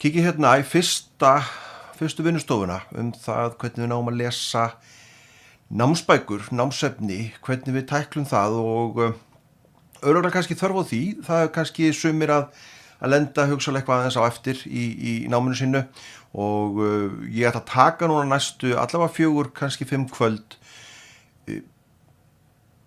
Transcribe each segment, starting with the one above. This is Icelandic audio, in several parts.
Kikið hérna í fyrstu vinnustofuna það hvernig við náum að lesa námsbækur, námsefni, hvernig við tæklum það og örugglega kannski þörf á því, það kannski sumir að lenda hugsalega eitthvað aðeins á eftir í náminu sínu og ég ætla að taka núna næstu allavega 4, kannski 5 kvöld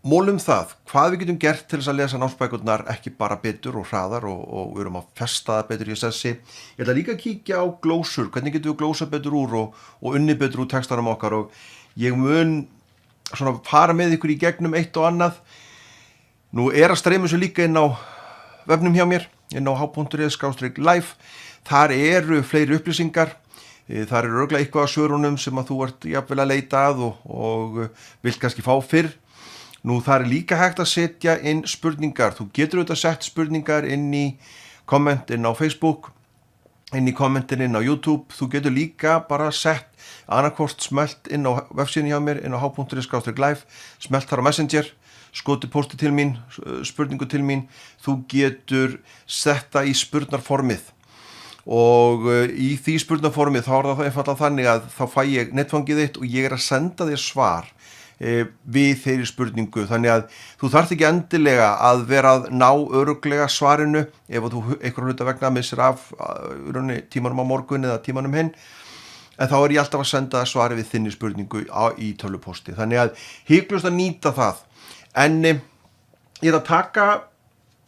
mólum það, hvað við getum gert til þess að lesa námsbækurnar ekki bara betur og hraðar og við erum að festa það betur í sessi. Ég ætla líka að kíkja á glósur, hvernig getum við glósa betur úr og unni betur úr textanum okkar og ég mun svona fara með ykkur í gegnum eitt og annað. Nú að streyma þessu líka inn á vefnum hjá mér, inn á h.is/live. Þar eru fleiri upplýsingar, þar eru örugglega eitthvað á svörunum sem að þú ert jafnvel að leita að og vilt kannski fá fyrr. Nú það líka hægt að setja inn spurningar. Þú getur auðvitað sett spurningar inn í komment inn á Facebook, inn í kommentin inn á YouTube. Þú getur líka bara sett annarkvort smelt inn á vefsíðunni hjá mér, inn á h.is/live, smelt þar á Messenger, skoti posti til mín, spurningu til mín. Þú getur setta í spurnarformið og í því spurnarformið þá það einfaldlega þannig að þá fæ ég netfangið þitt og ég að senda þér svar við þeirri spurningu, þannig að þú þarft ekki endilega að vera að ná örugglega svarinu ef þú einhverjum hluta vegna missir af tímanum á morgun eða tímanum hinn, en þá ég alltaf að senda svari við þinni spurningu í tölvupósti, þannig að hiklaust að nýta það. En ég að taka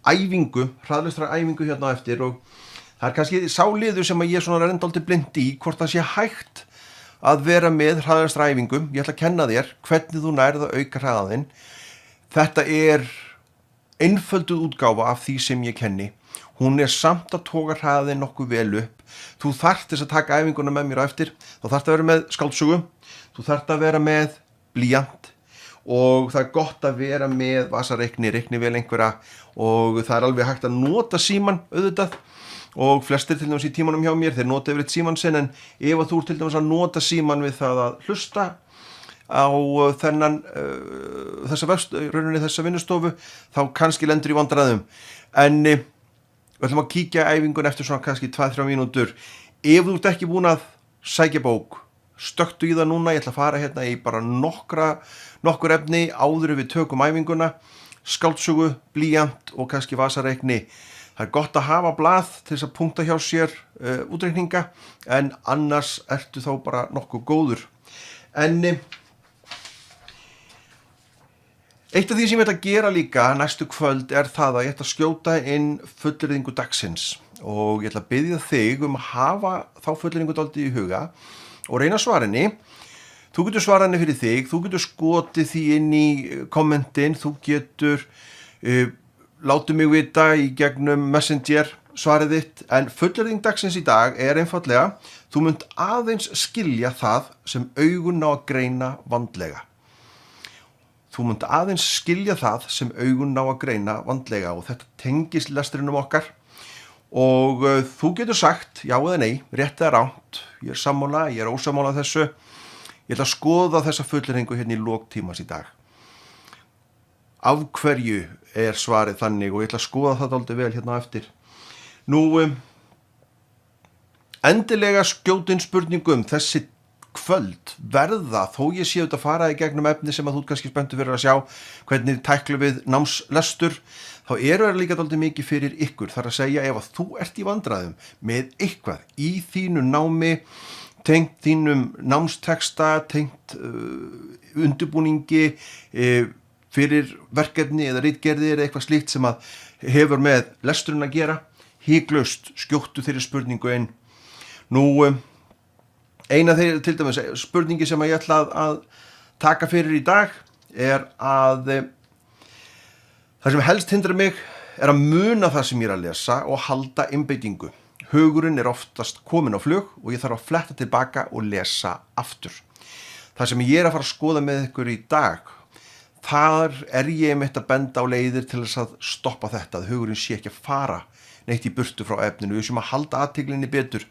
hraðlaustra æfingu hérna á eftir og það kannski sá liður sem að ég svona reyndáldi blind í, hvort það sé hægt að vera með hraðlaustra æfingu. Ég ætla að kenna þér hvernig þú nærð að auka hraðinn. Þetta einfölduð útgáfa af því sem ég kenni. Hún samt að toga hraðinn nokkuð vel upp. Þú þarft þess að taka æfinguna með mér á eftir. Þú þarft að vera með skáldsögu. Þú þarft að vera með blýant og það gott að vera með vasareikni, reiknivél einhverja og það alveg hægt að nota símann auðvitað. Og flestir til dæmis í tímanum hjá mér, þeir nota yfir eitt símann sinn, en ef þú til dæmis að nota símann við það að hlusta á þessa vinnustofu, þá kannski lendur í vandræðum. En við ætlum að kíkja æfingun eftir svona kannski 2-3 mínútur. Ef þú ert ekki búin að sækja bók, stökktu í það núna, ég ætla að fara hérna í bara nokkur efni áður við tökum æfinguna, skáldsögu, blýant og kannski vasareikni. Það gott að hafa blað til þess að punkta hjá sér útreikninga, en annars ertu þá bara nokkuð góður. En eitt af því sem ég ætla að gera líka næstu kvöld það að ég ætla að skjóta inn fullyrðingu dagsins og ég ætla að biðja þig að hafa þá fullyrðingu dálítið í huga og reyna svarinni. Þú getur svarinni fyrir þig, þú getur skotið því inn í kommentin, þú getur láttu mig vita í gegnum Messenger svarið þitt, en fullyrðing dagsins í dag einfaldlega, þú munt aðeins skilja það sem augun ná að greina vandlega. Þú munt aðeins skilja það sem augun ná að greina vandlega og þetta tengist lestrinum okkar og þú getur sagt já eða nei, rétt eða rangt, ég sammála, ég ósammála þessu, ég ætla að skoða þessa fullyrðingu hérna í lok tímans í dag. Af hverju svarið þannig og ég ætla að skoða það dálítið vel hérna á eftir. Nú, endilega skjótin spurningum þessi kvöld verða, þó ég sé að fara í gegnum efni sem að þú kannski spenntur fyrir að sjá hvernig tæklum við námslestur, þá það líka dálítið mikið fyrir ykkur. Það að segja ef að þú ert í vandræðum með eitthvað í þínu námi, tengt þínum námsteksta, tengt undirbúningi, fyrir verkefni eða ritgerðir eða eitthvað slíkt sem að hefur með lesturinn að gera, hiklaust skjóttu þeirri spurningu inn. Nú, eina þeirri til dæmis spurningi sem að ég ætla að taka fyrir í dag að það sem helst hindrar mig að muna það sem ég að lesa og halda einbeitingu. Hugurinn oftast kominn á flug og ég þarf að fletta tilbaka og lesa aftur. Það sem ég að fara að skoða með ykkur í dag, þar ég einmitt að benda á leiðir til þess að stoppa þetta, að hugurinn sé ekki að fara neitt í burtu frá efninu, við séum að halda athyglinni betur.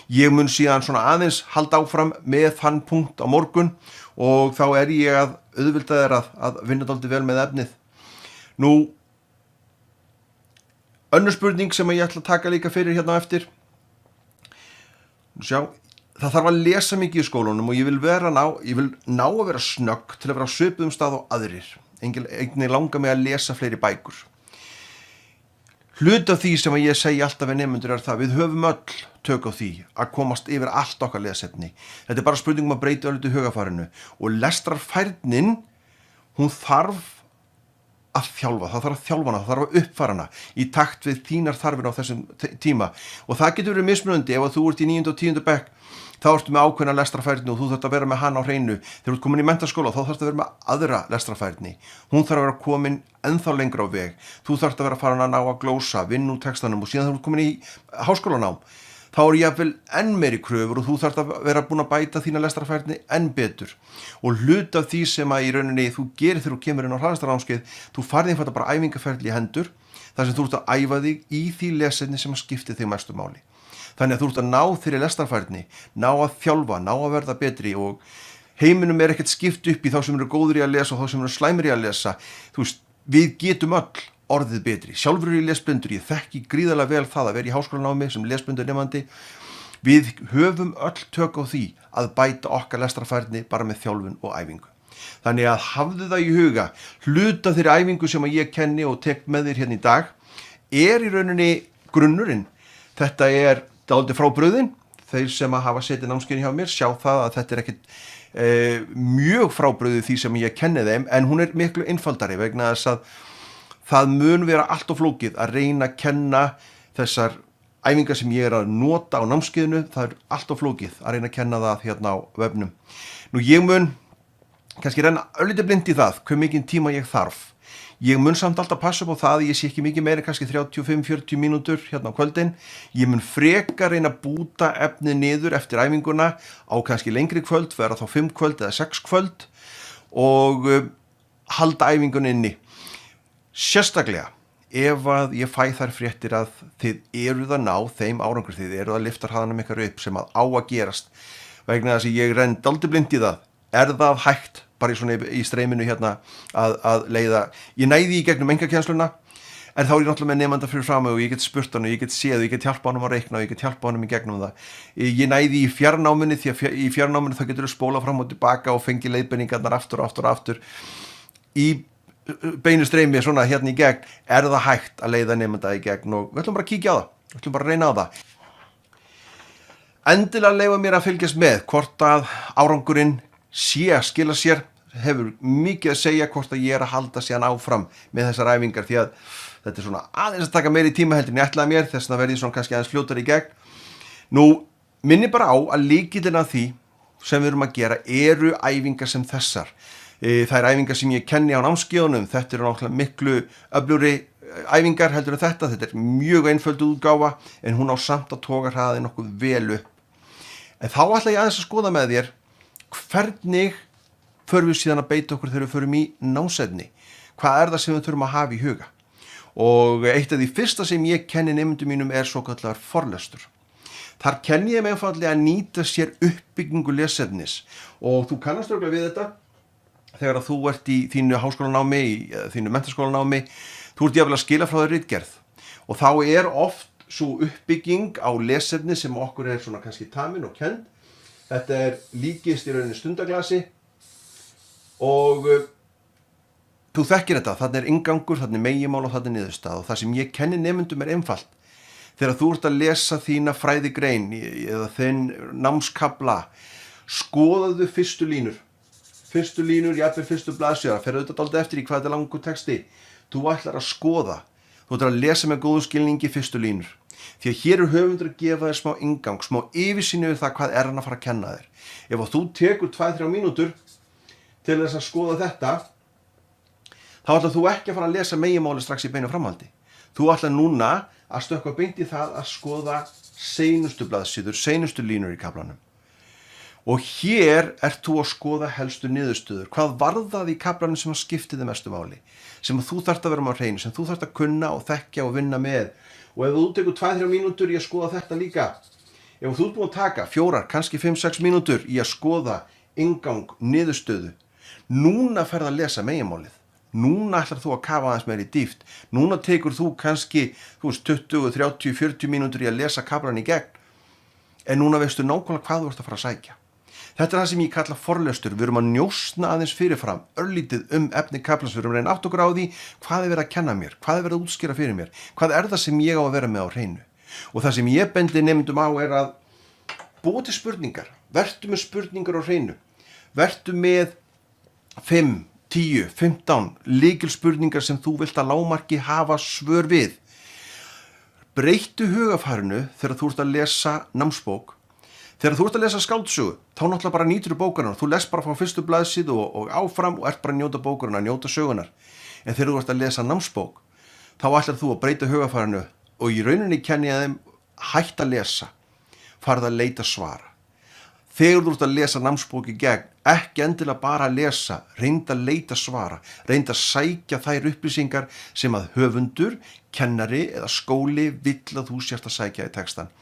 Ég mun síðan svona aðeins halda áfram með þann punkt á morgun og þá ég að auðvitað að vinna dálítið vel með efnið. Nú, önnur spurning sem ég ætla að taka líka fyrir hérna á eftir Sjá, það þarf að lesa mikið í skólunum og ég vil ná að vera snögg til að vera á svipuðum stað og aðrir. Einnig langar mig að lesa fleiri bækur. Hluti af því sem ég segi alltaf við nemendur það, við höfum öll tök á því að komast yfir allt okkar lesefni. Þetta bara spurningum að breyta öllu hugafarinu og lestrarfærnin, hún þarf að þjálfa, það þarf að þjálfa hana, það þarf að uppfæra hana í takt við þínar þarfir á þessum tíma og það getur verið mismunandi ef þú ert í 9. og 10. bekk þá ertu með ákveðna lestrarfærni og þú þarft að vera með hana á hreinu. Þegar þú ert komin í menntaskóla þá þarft að vera með aðra lestrarfærni. Hún þarf að vera komin ennþá lengra á veg. Þú þarft að vera farin að ná að glósa, vinna úr textanum og síðan þegar þú ert komin í háskólanám þá jafnvel enn meiri kröfur og þú þarft að vera búin að bæta þína lestrarfærni enn betur. Og hluti af því sem að í rauninni þú gerir þegar þú kemur inn á hraðastrarnámskeið, þú færð einfaldlega bara æfingaferli í hendur þar sem þú ert að æfa þig í því lesefni sem skiptir þig mestu máli. Þannig að þú ert að ná þeirri lestrarfærni, ná að þjálfa, ná að verða betri og heiminum ekkert skipt upp í þá sem eru góður í að lesa og þá sem eru slæmir í að lesa. Þú veist, við getum öll orðið betri. Sjálfur er ég lesblindur, ég þekki gríðarlega vel það að vera í háskólanámi sem lesblindur nemandi. Við höfum öll tök á því að bæta okkar lestrarfærni bara með þjálfun og æfingu. Þannig að hafðu það í huga, hluta þeirri æfingu sem ég kenni og tek með þér hérna í dag í rauninni grunnurinn. Þetta dálítið frá brauðin, þeir sem að hafa setið námskeiðin hjá mér sjá það að þetta ekkert mjög frábrugðið því sem ég kenni þeim en hún miklu einfaldari vegna þess að það mun vera allt of flókið að reyna að kenna þessar æfingar sem ég að nota á námskeiðinu, það allt of flókið að reyna að kenna það hérna á vefnum. Nú ég mun kannski reyna örlítið blind í það hve mikinn tíma ég þarf. Ég mun samt alltaf passa upp á það að ég sé ekki mikið meira kannski 35-40 mínútur hérna á kvöldin. Ég mun frekar reyna að búta efnið niður eftir æfinguna á kannski lengri kvöld, vera þá 5 kvöld eða 6 kvöld og halda æfingun inni. Sérstaklega ef að ég fæ þær fréttir að þið eruð að ná þeim árangur, þið eruð að lyfta hraðanum ykkar upp sem að á að gerast vegna þess að ég renn dálítið blind í það. Það hægt bara í streyminu hérna að leiða. Ég næði í gegnum engakennsluna en þá ég náttúrulega með nemanda fyrir fram og ég get spurt hann og ég get séð og ég get hjálpa honum að reikna og ég get hjálpa honum í gegnum það. Ég næði í fjarnáminu því að í fjarnáminu þá getur þú spóla fram og tilbaka og fengi leiðbeiningarnar aftur í beinu streymi svona hérna í gegn. Það hægt að leiða nemanda í gegn og við ætlum bara að kíkja á það, við ætlum bara að reyna á það. Endilega leyfa mér að fylgjast með hvort að árangurinn sé að skila sér, hefur mikið að segja hvort að ég að halda síðan áfram með þessar æfingar því að þetta svona aðeins að taka meiri tíma heldur en ég ætlaði mér, þess að verði svona kannski aðeins fljótar í gegn. Nú, minni bara á að lykillinn að því sem við erum að gera eru æfingar sem þessar. Það æfingar sem ég kenni á námskeiðunum, þetta eru náttúrulega miklu öflugri æfingar heldur en þetta mjög einföld útgáfa en hún á samt að toga hraðinn nokkuð vel upp. En þá ætla ég aðeins að skoða með þér hvernig förum við síðan að beita okkur þegar við förum í námsefni? Hvað það sem við þurfum að hafa í huga? Og eitt af því fyrsta sem ég kenni nemendum mínum svokallaður forlestur. Þar kenni ég mig einfaldlega að nýta sér uppbyggingu lesefnis og þú kannast örugglega við þetta þegar að þú ert í þínu háskólanámi, í þínu menntaskólanámi, þú ert jafnvel að skila frá þér ritgerð og þá oft svo uppbygging á lesefni sem okkur svona kannski tamin og kennd. Þetta líkist í rauninni stundaglasi og þú þekkir þetta, þarna inngangur, þarna meginmál og þarna niðurstað og það sem ég kenni nemendum einfalt. Þegar þú ert að lesa þína fræðigrein eða þinn námskafla, skoðaðu fyrstu línur, jafnvel fyrstu blaðsíður, fer auðvitað dálítið eftir í hvað þetta langur texti. Þú ætlar að skoða, þú ætlar að lesa með góðum skilningi fyrstu línur. Því að hér höfundur að gefa þér smá inngang, smá yfirsýn yfir það hvað hann að fara að kenna þér. Ef þú tekur 2-3 mínútur til þess að skoða þetta, þá ætlar þú ekki að fara að lesa meginmáli strax í beinu framhaldi. Þú ætlar núna að stökkva beint í það að skoða seinustu blaðsíður, seinustu línur í kaflanum. Og hér ert þú að skoða helstu niðurstöður. Hvað var það í kaflanum sem skipti þig mestu máli? Sem þú þarft að vera með á hreinu, sem þú þarft að kunna og þekkja og vinna með. Og ef þú tekur 2-3 mínútur í að skoða þetta líka, ef þú ert búin að taka 4, kannski 5-6 mínútur í að skoða inngang, niðurstöðu, núna ferð að lesa meginmálið. Núna ætlar þú að kafa aðeins meira í dýpt. Núna tekur þú kannski 20, 30, 40 mínútur í að lesa kaflann í gegn. en núna veistu nákvæmlega hvað þú ert að fara að sækja. Þetta er það sem ég kalla forlestur. Við erum að njósna aðeins fyrirfram, örlítið efni kaflans. Við erum að reyna átt okkur á því hvað er verið að kenna mér, hvað er verið að útskýra fyrir mér, hvað er það sem ég á að vera með á hreinu. Og það sem ég bendi nemendum á er að búa til spurningar, vertu með spurningar á hreinu, vertu með 5, 10, 15 lykilspurningar sem þú vilt að lágmarki hafa svör við. Breyttu hugafarinu þegar þú ert að lesa námsbók. Þegar þú ert að lesa skáldsögu, þá náttúrulega bara nýtur bókarinnar. Þú les bara frá fyrstu blaðsíðu og áfram og ert bara að njóta bókarinnar, að njóta sögunar. En þegar þú ert að lesa námsbók, þá ætlar þú að breyta hugafarinu og í rauninni kenni ég þeim hætt að lesa, farð að leita svara. Þegar þú ert að lesa námsbók í gegn, ekki endilega bara að lesa, reynda að leita svara, reynda að sækja þær upplýsingar sem að höfundur, kennari eða skóli vill að þú sért að sækja í textan.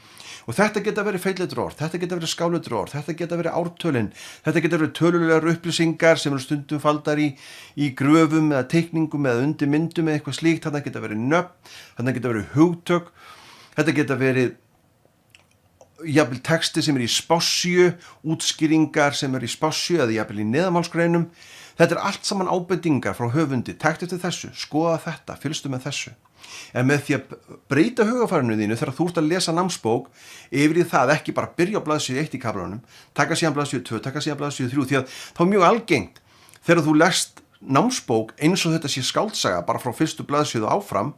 Og þetta geta verið feilletur orð, þetta geta verið skáletur orð, þetta geta verið ártölin, þetta geta verið tölulegar upplýsingar sem eru stundum faldar í gröfum eða teikningum eða undir myndum eða eitthvað slíkt, þetta geta verið nöfn, þetta geta verið hugtök, þetta geta verið jafnvel texti sem er í spássíu, útskýringar sem er í spássíu eða jafnvel í neðamálsgreinum. Þetta er allt saman ábendingar frá höfundi, tektu eftir þessu, skoða þetta, fylgstu með þessu. En með því að breyta hugafarinu þínu þegar þú ert að lesa námsbók yfir í það ekki bara byrja á blaðsíðu 1 í kaflanum, taka síðan blaðsíðu 2, taka síðan blaðsíðu 3, því að þá er mjög algengt þegar þú lest námsbók eins og þetta sé skáldsaga bara frá fyrstu blaðsíðu áfram,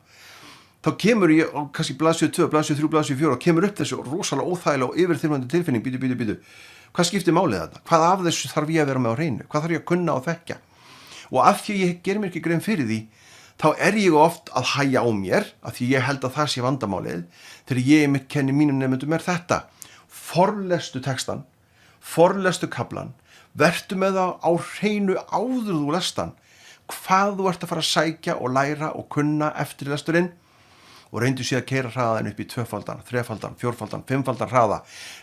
þá kemur ég á kannski blaðsíðu 2, blaðsíðu 3, blaðsíðu 4 og kemur upp þessu rosalega óþægilega og yfirþyrmandi tilfinning, býtu. Hvað skiptir málið þetta? Hvað af þessu þarf ég að vera með á hreinu? Hvað þarf ég að kunna og þekkja? Og af því ég ger mér ekki grein fyrir því, þá er ég oft að hægja á mér, af því ég held að það sé vandamálið, þegar ég mitt kenni mínum nemendum er þetta. Forlestu textan, forlestu kaflan, vertu með það á hreinu áður þú lestan, hvað þú ert að fara að sækja og læra og kunna eftir lesturinn, og reyndu síðan að keyra hraðan upp í 2-faldan, 3-faldan, 4-faldan, 5-faldan hraða.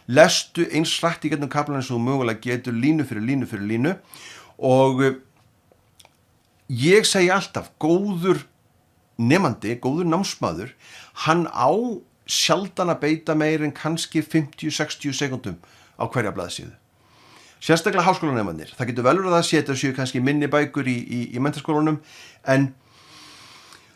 Lestu eins hratt í gegnum kaflan eins og þú mögulega getur línu fyrir línu fyrir línu og ég segi alltaf, góður nemandi, góður námsmaður, hann á sjaldan að beita meir en kannski 50-60 sekúndum á hverja blaðsíðu. Sérstaklega háskólanemarnir. Það getur vel verið að setja séu kannski minni bækur í menntaskólanum, en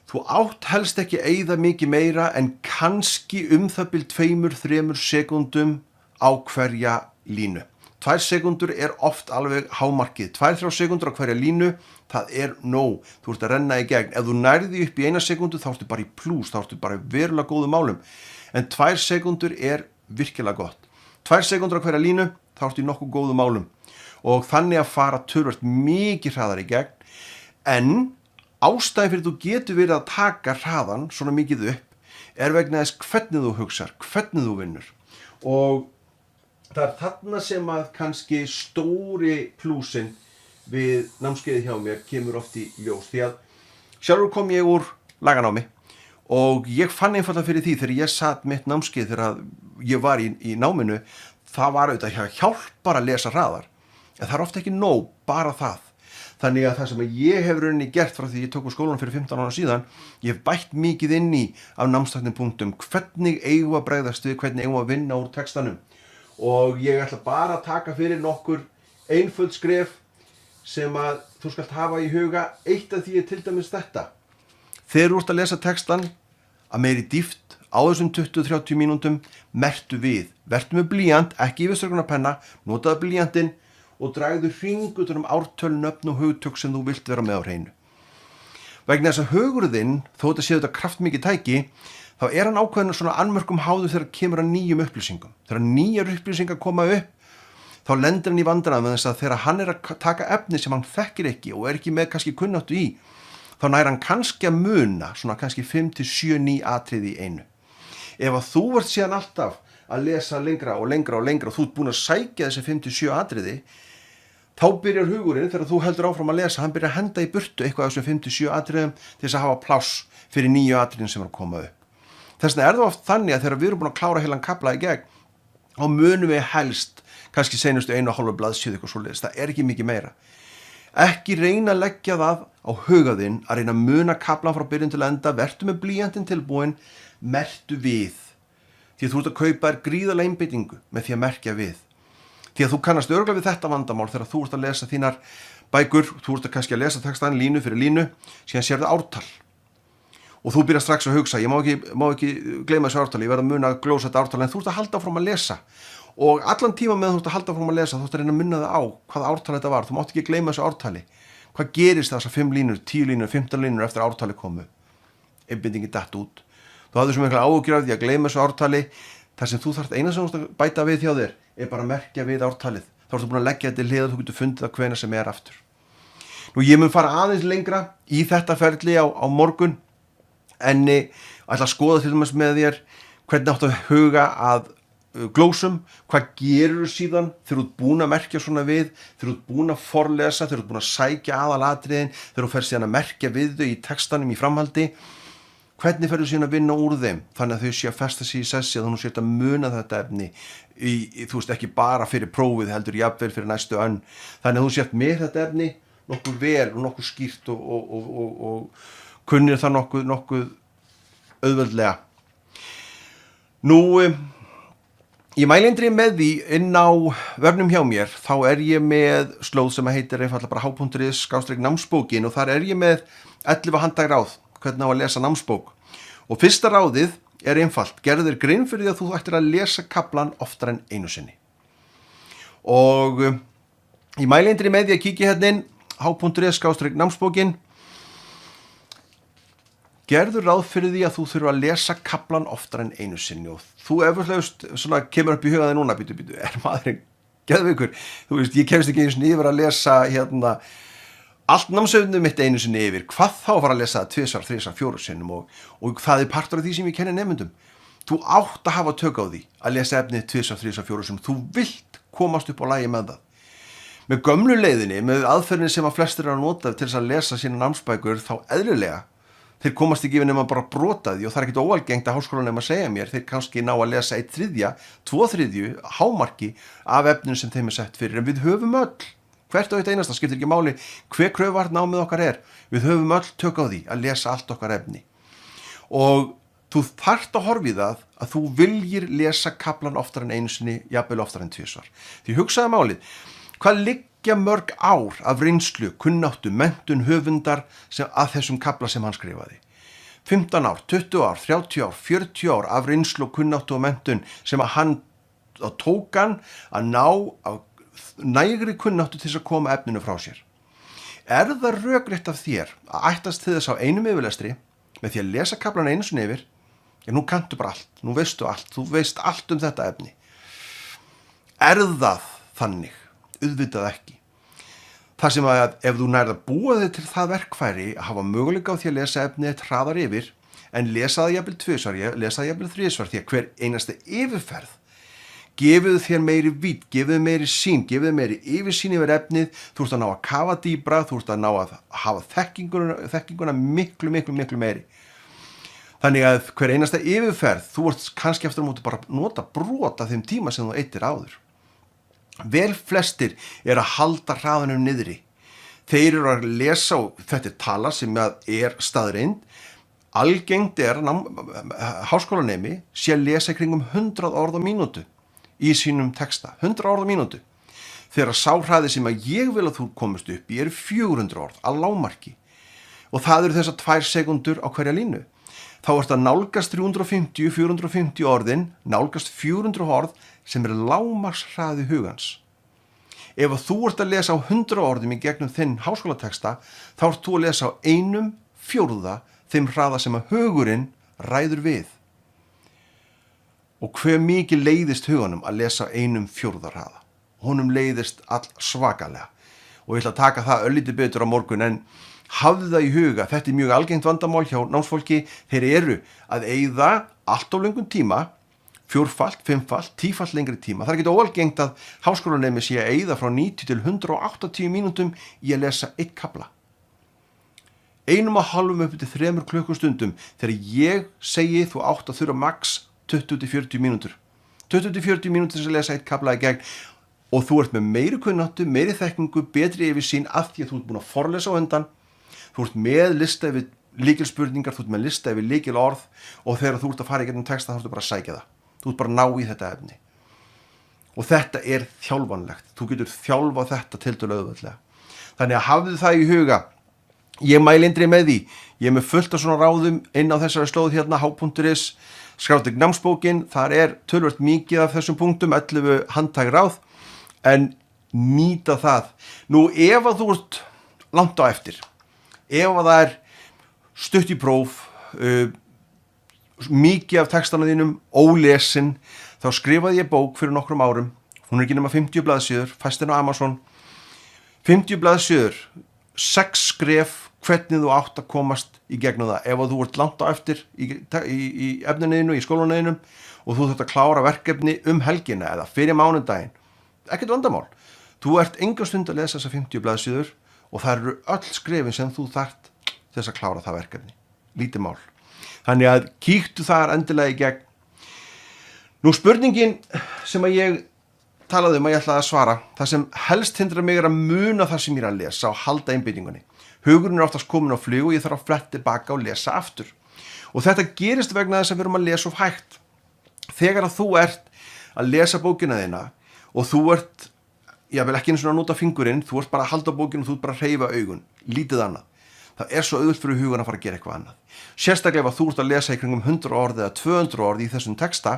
þú átt helst ekki eyða mikið meira en kannski það bil 2-3 sekúndum á hverja línu. 2 sekúndur er oft alveg hámarkið. 2-3 sekúndur á hverja línu, það er nóg. Þú ert að renna í gegn. Ef þú nærði upp í 1 sekúndu, þá ertu bara í plús, þá ertu bara í verulega góðum málum. En 2 sekúndur er virkilega gott. 2 sekúndur á hverja línu, þá ertu í nokkuð góðum málum. Og þannig að fara töluvert mikið hraðar í gegn, en ástæðan fyrir þú getur verið að taka hraðan svona mikið upp er vegna þess hvernig þú hugsar, hvernig þú vinnur. Og það er þarna sem að kannski stóri plúsin við námskeiðið hjá mér kemur oft í ljós. Því að sjálfur kom ég úr laganámi og ég fann einfallega fyrir því þegar ég satt mitt námskeið þegar ég var í náminu, það var auðvitað hjálpar að lesa hraðar. En það er ofta ekki nóg, bara það. Þannig að það sem ég hef rauninni gert frá því ég tók úr skólanum fyrir 15 ára síðan, ég hef bætt mikið inn í af námstæknum punktum, hvernig eigum að bregðast við, hvernig eigum að vinna úr textanum. Og ég ætla bara að taka fyrir nokkur einföld skref sem að þú skalt hafa í huga. Eitt af því er til dæmis þetta. Þegar þú ert að lesa textan að meiri dýpt á þessum 20-30 mínútum, merktu við. Vertu með blýant, ekki yfirströkunarpenna, notaðu blýantinn og dragðu hring utan ártöl, nöfn og hugtök sem þú vilt vera með á hreinu. Vegna þess að hugurðinn, þó þetta séu þetta kraftmikið tæki, þá er hann ákveðin svona annmörkum háður þegar kemur að nýjum upplýsingum. Þegar nýjar upplýsingar koma upp, þá lendir hann í vandræðum með þess að þegar hann er að taka efni sem hann þekkir ekki og er ekki með kannski kunnáttu í, þá nær hann kannski að muna svona kannski 5-7 atriði í einu. Ef að þú ert síðan alltaf að lesa lengra og lengra og lengra og þú ert búin að sækja þessi 5-7 atriði, þá byrjar hugurinn, þegar þú heldur áfram að lesa, hann byrjar að henda í burtu eitthvað af þessum 5-7 atriðum til þess að hafa pláss fyrir 9 atriðin sem er að koma upp. Þess vegna er það oft þannig að þegar við erum búin að klára heilan kafla í gegn, þá munum við helst kannski seinustu 1,5 blaðsíðu eitthvað svoleiðis. Það er ekki mikið meira. Ekki reyna að leggja það á hugaðinn, að reyna að muna kaflan frá byrjun til enda, vertu með blýantinn tilbúin, merktu við. því að þú ert að kaupa þér gríðarlega einbeitingu með því að merkja við. Því að þú kannast örugglega við þetta vandamál þegar þú ert að lesa þínar bækur, þú ert kannski að lesa textan línu fyrir línu, síðan sérðu ártal. Og þú byrjar strax að hugsa, ég má ekki gleyma þessu ártali, ég verð að muna að glósa þetta ártali, en þú ert að halda áfram að lesa. Og allan tíma með þú ert að halda áfram að lesa, þú ert að reyna að munna það á hvað ártali þetta var, þú mátt ekki gleyma þessu ártali. Hvað gerist þessar 5 línur, 10 línur, 15 línur eftir að ártali komu? Einbindingi datt út. Þú hafði svo mikla áhyggjur af því að gleyma þessu ártali. Það sem þú þarft eina sem þú ert að bæta við hjá þér er bara að merkja við ártalið. Þá ertu búin að leggja þetta í hlið og þú getur fundið það hvenær sem er aftur. Nú ég mun fara aðeins lengra í þetta ferli á morgun, en ætla að skoða til dæmis með þér hvernig áttu að huga að glósum, hvað gerur síðan þegar þú ert búin að merkja svona við, þegar þú ert búin að forlesa, þegar þú ert búin að sækja aðalatriðin, þegar þú fer síðan að merkja við þau í textanum í framhaldi, hvernig ferðu síðan að vinna úr þeim þannig að þau sé að festa sig í sessi, að þú sé að muna þetta efni þú veist ekki bara fyrir prófið heldur jafnvel fyrir næstu önn, þannig að þú sé að með þetta efni nokkuð vel og nokkuð skýrt og kunnir það nokkuð auðveldlega. Nú ég mæli eindregið með því inn á vefnum hjá mér, þá er ég með slóð sem heitir einfallega bara h.is/námsbókin og þar er ég með 11 handagráð hvernig á að lesa námsbók. Og fyrsta ráðið er einfalt, gerðu þér grein fyrir því að þú ættir að lesa kaflan oftar en einu sinni. Og ég mæli eindregið með því að kíkja hérna inn h.is/námsbókin. Gerðu ráð fyrir því að þú þurfa að lesa kaflan oftar en einu sinni og þú eflaust svona kemur upp í hugaði núna, býtu, er maðurinn geðveikur? Þú veist, ég kemst ekki einu sinni yfir að lesa allt námsefnið mitt einu sinni yfir, hvað þá að fara að lesa það 2, 3, 4 sinnum og það er partur af því sem ég kenni nemendum. Þú átt að hafa tök á því að lesa efnið 2, 3, 4 sinnum, þú vilt komast upp á lagi með það. Með gömlu leiðinni, með aðferðinni sem að flestir eru að nota til þess að lesa sína námsbækur, þá eðlilega þeir komast ekki yfir nema bara brotaði og það er ekkit óalgengt að háskólanema segja mér, þeir kannski ná að lesa 1/3, 2/3 hámarki af efninu sem þeim er sett fyrir, en við höfum öll, hvert og eitt einasta, skiptir ekki máli hver kröfuvart námið okkar er, við höfum öll tök á því að lesa allt okkar efni. Og þú þarft að horfa í það að þú viljir lesa kaflan oftar en einu sinni, jafnvel oftar en 2. Því hugsaðu málið, hvað liggja mörg ár af reynslu, kunnáttu, menntun höfundar að þessum kafla sem hann skrifaði? 15 ár, 20 ár, 30 ár, 40 ár af reynslu, kunnáttu og menntun sem að hann tók hann að ná á nægri kunnáttu til þess að koma efninu frá sér. Er það rökrétt af þér að ættast til þess á einum yfirlestri með því að lesa kaflan einu sinni yfir? Já, nú kanntu bara allt, nú veistu allt, þú veist allt um þetta efni. Er það þannig? Auðvitað ekki. Það sem að ef þú nærð að búa þig til það verkfæri að hafa möguleika á því að lesa efnið eitt hraðar yfir, en lesa það jafnvel 2, lesa það jafnvel 3, því að hver einasta yfirferð gefið þér meiri vídd, gefið meiri sýn, gefið meiri yfirsýn yfir efnið, þú ert að ná að kafa dýpra, þú ert að ná að hafa þekkinguna miklu meiri. Þannig að hver einasta yfirferð, þú ert kannski eftir að móti bara nota brot af þeim tíma sem þú eittir áður. Vel flestir er að halda hraðanum niðri. Þeir eru að lesa, og þetta er tala sem er staðreind, algengt er að háskólanemi sé að lesa í kringum 100 orð á mínútu í sínum texta, 100 orð á mínútu. Þegar sá hraði sem að ég vil að þú komist upp í eru 400 orð að lágmarki og það eru þessar 2 sekúndur á hverja línu. Þá ert að nálgast 350-450 orðin, nálgast 400 orð sem er lágmarks hraði hugans. Ef þú ert að lesa á 100 orðum í gegnum þinn háskólateksta, þá ert þú að lesa á 1/4 þeim hraða sem að hugurinn ræður við. Og hve mikið leiðist huganum að lesa á 1/4 hraða? Honum leiðist all svakalega. Og ég ætla að taka það örlítið betur á morgun, en hafðu það í huga, þetta er mjög algengt vandamál hjá námsfólki, þeir eru að eyða allt of löngum tíma, 4-falt, 5-falt, 10-falt lengri tíma. Það er ekki óalgengt að háskólanemi sé að eyða frá 90 til 180 mínútum í að lesa 1 kafla. 1,5 upp til 3 klukkustundum þegar ég segi þú átt að þurfa max 20 til 40 mínútur. 20 til 40 mínútur til að lesa 1 kafla í gegn og þú ert með meiri kunnáttu, meiri þekkingu, betri yfirsýn af því að þú ert búin að forlesa á undan. Þú ert með lista yfir lykilspurningar, þú ert með lista yfir lykilorð og þegar þú ert að fara í gegnum texta þá ertu bara að sækja það. þú ert bara að ná í þetta efni. Og þetta er þjálfanlegt. Þú getur þjálfað þetta tiltölulega auðveldlega. Þannig að hafðu það í huga. Ég mæli eindregið með því. Ég er með fullt af svona ráðum inn á þessari slóð hérna, h.is, /námsbókin. Þar er töluvert mikið af þessum punktum, 11 handtæk ráð, en nýta það. Nú, ef að þú ert langt á eftir, ef að það er stutt í próf, mikið af textana þínum ólesin, þá skrifaði ég bók fyrir nokkrum árum. Hún er ekki nema 50 blaðsíður, fæst inn á Amazon. 50 blaðsíður, 6 skref hvernig þú átt að komast í gegnum það. Ef þú ert langt á eftir í efninuðinu, í skólanuðinum, og þú þarft að klára verkefni helgina eða fyrir mánudaginn, ekkert vandamál. Þú ert enga stund að lesa þessar 50 blaðsíður og það eru öll skrefin sem þú þarft til þess að klára það verkefni. Lítið mál. Þannig að kíktu þar endilega í gegn. Nú, spurningin sem að ég talaði að ég ætlaði að svara, það sem helst hindrar mig að muna það sem ég að lesa og halda einbeitingunni. Hugurinn oftast komin á flug og ég þarf að fletta tilbaka og lesa aftur. Og þetta gerist vegna þess að við erum að lesa of hægt. Þegar að þú ert að lesa bókina þína og þú ert, ég vil ekki einu svona að nota fingurinn, þú ert bara að halda bókinu og þú ert bara að hreyfa augun, lítið annað. Það er svo auðvelt fyrir hugan að fara að gera eitthvað annað. Sérstaklega ef þú ert að lesa í kringum 100 orð eða 200 orð í þessum texta,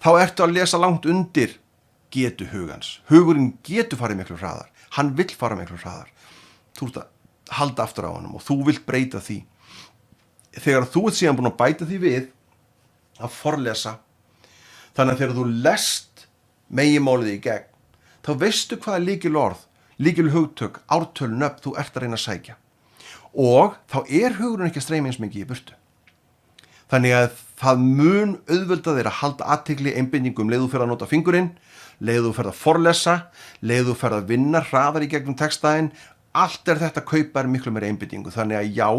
þá ertu að lesa langt undir getu hugans. Hugurinn getur farið miklu hraðar. Hann vill fara miklu hraðar. Þú ert að halda aftur á honum og þú vilt breyta því. Þegar þú ert síðan búin að bæta því við að forlesa, þannig að þegar þú lest meginmálið í gegn, þá veistu hvaða lykilorð, lykilhugtök, ártöl, nöfn þú ert að reyna að sækja. Og þá er hugurinn ekki að streyma eins mikið í burtu. Þannig að það mun auðvelda þér að halda athygli, einbeitingu leið þú ferð að nota fingurinn, leið þú ferð að forlesa, leið þú ferð að vinna hraðar í gegnum textaðinn. Allt er þetta kaupa miklu meira einbeitingu. Þannig að já,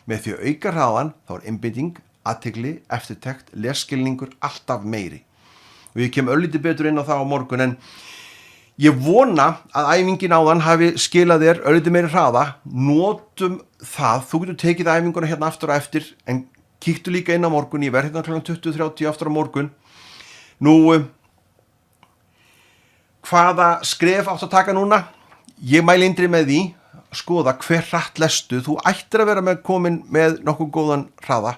með því að auka hraðan, þá er einbeiting, athygli, eftirtekt, lesskilningur alltaf meiri. Og ég kem örlítið betur inn á það á morgun, en ég vona að æfingin áðan hafi skilað þér örlítið meiri hraða. Notum það, þú getur tekið æfinguna hérna aftur og eftir, en kíktu líka inn á morgun, ég verð hérna kl. 20:30 aftur á morgun. Nú, hvaða skref áttu að taka núna? Ég mæli eindregið með því að skoða hver hratt lestu. Þú ættir að vera komin með nokkuð góðan hraða,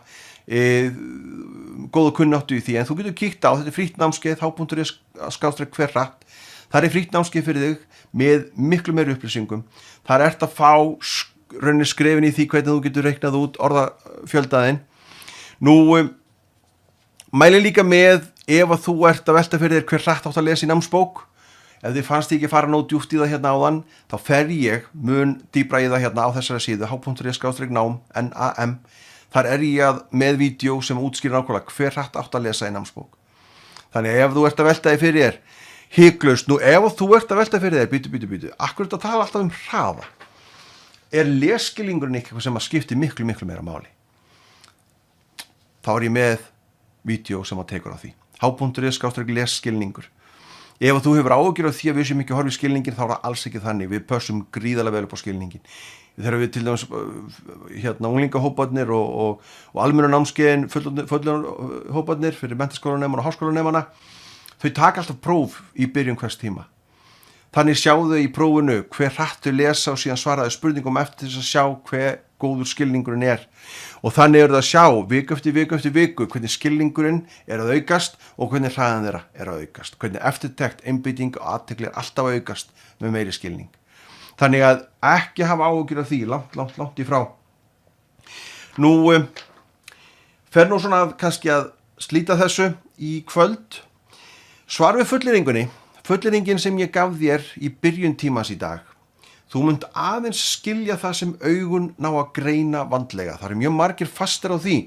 góða kunnáttu í því, en þú getur kíkt á, þetta er frítt námskeið, h.is hver hratt. Það er frítt námskeið fyrir þig með miklu meiri upplýsingum. Það er að fá rauninni skrefin í því hvernig þú getur reiknað út orðafjöldaðinn. Nú, mæli líka með ef að þú ert að velta fyrir þér hver hratt átt að lesa í námsbók. Ef þið fannst ekki fara nóg djúpt í það hérna áðan, þá fer ég mun dýpra í það hérna á þessari síðu, h.is/nám, NAM. Þar er ég með vídeo sem útskýrir nákvæmlega hver hratt átt að lesa í námsbók. Þannig ef þú ert að velta þig fyrir þér, hiklaust, nú ef þú ert að velta fyrir þér, býtu, akkur þetta tala alltaf hraða. Er lesskilningurinn eitthvað sem að skipti miklu meira máli? Þá er ég með vídeo sem að tekur á því. h.is/lesskilningur. Ef þú hefur áhyggjur af því að við séum ekki að horfa í skilningin, þá er það alls ekki þannig. Við pössum gríðarlega vel upp á skilningin. Þegar við til dæmis unglingahóparnir og almennu námskeiðin, fullorðinshóparnir fyrir menntaskólanemana og háskólanemana, þau taka alltaf próf í byrjun hvers tíma. Þannig sjáðu í prófinu hver hratt þau lesa og síðan svaraðu spurningum eftir þess að sjá hver góður skilningurinn er. Og þannig eru það að sjá viku eftir viku hvernig skilningurinn er að aukast og hvernig hraðan þeirra er að aukast. Hvernig eftirtekt, einbeiting og athygli er alltaf að aukast með meiri skilning. Þannig að ekki hafa áhyggjur af því, langt í frá. Nú, fer nú svona kannski að slíta þessu í kvöld. Svar við fullyrðingin sem ég gaf þér í byrjun tímans í dag. Þú munt aðeins skilja það sem augun ná að greina vandlega. Það eru mjög margir fastir á því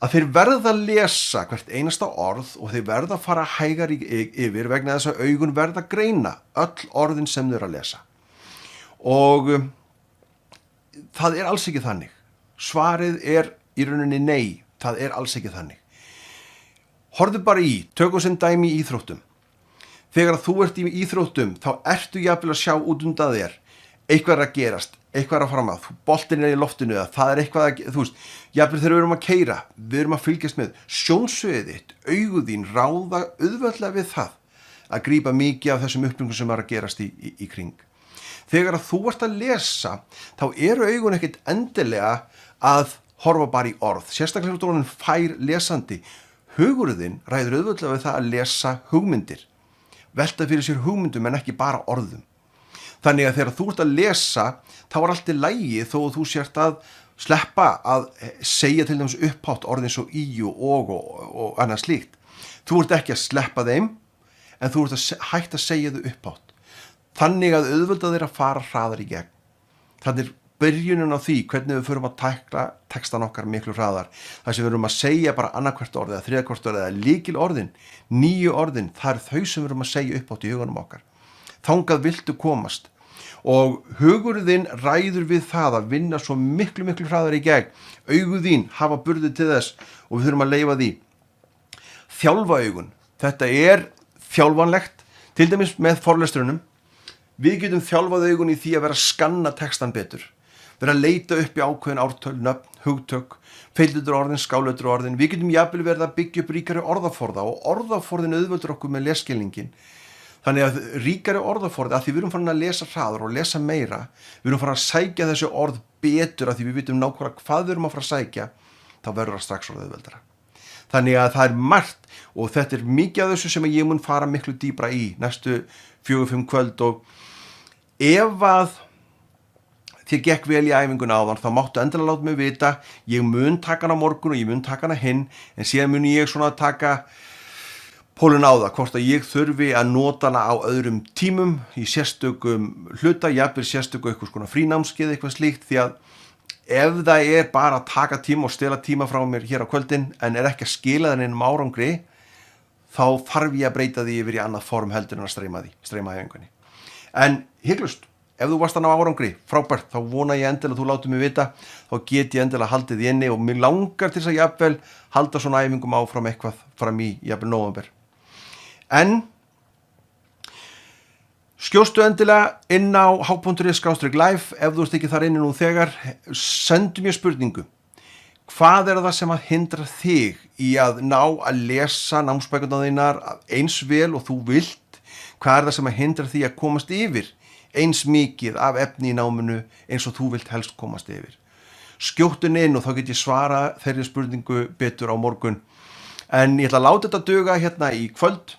að þeir verða að lesa hvert einasta orð og þeir verða að fara hægar yfir vegna þess að augun verða að greina öll orðin sem þeir að lesa. Og það er alls ekki þannig. Svarið er í rauninni nei, það er alls ekki þannig. Horfðu bara tökum sem dæmi í íþróttum. Þegar þú ert í íþróttum, þá ertu jafnvel að sjá út undan þér. Eitthvað er að gerast, eitthvað að fara með, boltinn í loftinu, það eitthvað að, þú veist, jafnvel þegar við erum að keyra, við erum að fylgjast með, sjónsviðið þitt, augu þín ráða auðveldlega við það að grípa mikið af þessum upplýsingum sem að gerast í kring. Þegar að þú ert að lesa, þá eru augun ekkert endilega að horfa bara í orð, sérstaklega þegar þú orðin fær lesandi, hugurðin ræður auðveldlega við það að lesa hugmyndir, velta fyrir sér hugmyndum en ekki bara orðum. Þannig að þegar þú ert að lesa, þá allt í lagi þó að þú sért að sleppa að segja til dæmis upphátt orðin svo í og annað slíkt. Þú ert ekki að sleppa þeim, en þú ert að hægt að segja þau upphátt. Þannig að auðvelda þeir að fara hraðar í gegn. Þannig er byrjunin á því hvernig við förum að tækla textan okkar miklu hraðar. Það sem við erum að segja bara annarkvert orð eða þriðakvert orð eða lykil orðin, nýju orðin, það er þau sem við erum að segja upphátt í huganum okkar. Þangað viltu komast. Og hugurðinn ræður við það að vinna svo miklu hraðar í gegn. Augu þín hafa burði til þess og við þurfum að leyfa því. Þjálfa augun. Þetta er þjálfanlegt, til dæmis með forlestrunum. Við getum þjálfað augun í því að vera að skanna textan betur. Vera að leita upp í ákveðin ártöl, nöfn, hugtök, feillutur orðin, skálutur orðin. Við getum jafnvel verið að byggja upp ríkari orðaforða og orðaforðin auðveldur okkur með lesskilningin. Þannig að ríkari orðaforði, að því við erum farin að lesa hraðar og lesa meira, við erum farin að sækja þessi orð betur að því við vitum nákvæmlega hvað við erum að fara að sækja, þá verður það strax orðið auðveldara. Þannig að það er margt og þetta er mikið af þessu sem ég mun fara miklu dýpra í næstu 4-5 kvöld og ef að þér gekk vel í æfinguna áðan þá máttu endilega láta mig vita, ég mun taka hana á morgun og ég mun taka hana hinn en síðan mun ég svona taka pólun á það, hvort að ég þurfi að nota hana á öðrum tímum í sérstökum hluta, jafnvel sérstöku eitthvað svona frínámskeið eitthvað slíkt því að ef það er bara að taka tíma og stela tíma frá mér hér á kvöldin en er ekki að skila þenni árangri þá þarf ég að breyta því yfir í annað form heldur en að streyma æfingunni. En hygglust, ef þú varst að ná árangri, frábært, þá vona ég endilega að þú látir mig vita, þá get ég endilega haldið í inni og mér langar til þess að jafnvel halda svona æfingum áfram eitthvað fram í jafnvel nóvember. En skjóstu endilega inn á h.is/live ef þú ert ekki þar inni nú þegar, sendu mér spurningu. Hvað er það sem að hindra þig í að ná að lesa námsbækurnar þínar eins vel og þú vilt? Hvað er það sem að hindra því að komast yfir eins mikið af efni í náminu eins og þú vilt helst komast yfir? Skjóttu inn og þá get ég svara þeirri spurningu betur á morgun. En ég ætla að láta þetta duga hérna í kvöld.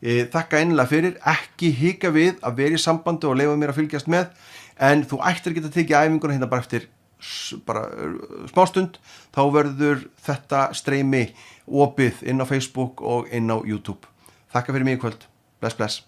Þakka einlega fyrir, ekki hika við að vera í sambandi og leyfa mér að fylgjast með en þú ættir að geta tekið æfinguna hérna bara eftir smástund þá verður þetta streymi opið inn á Facebook og inn á YouTube. Þakka fyrir mig í kvöld. Bless.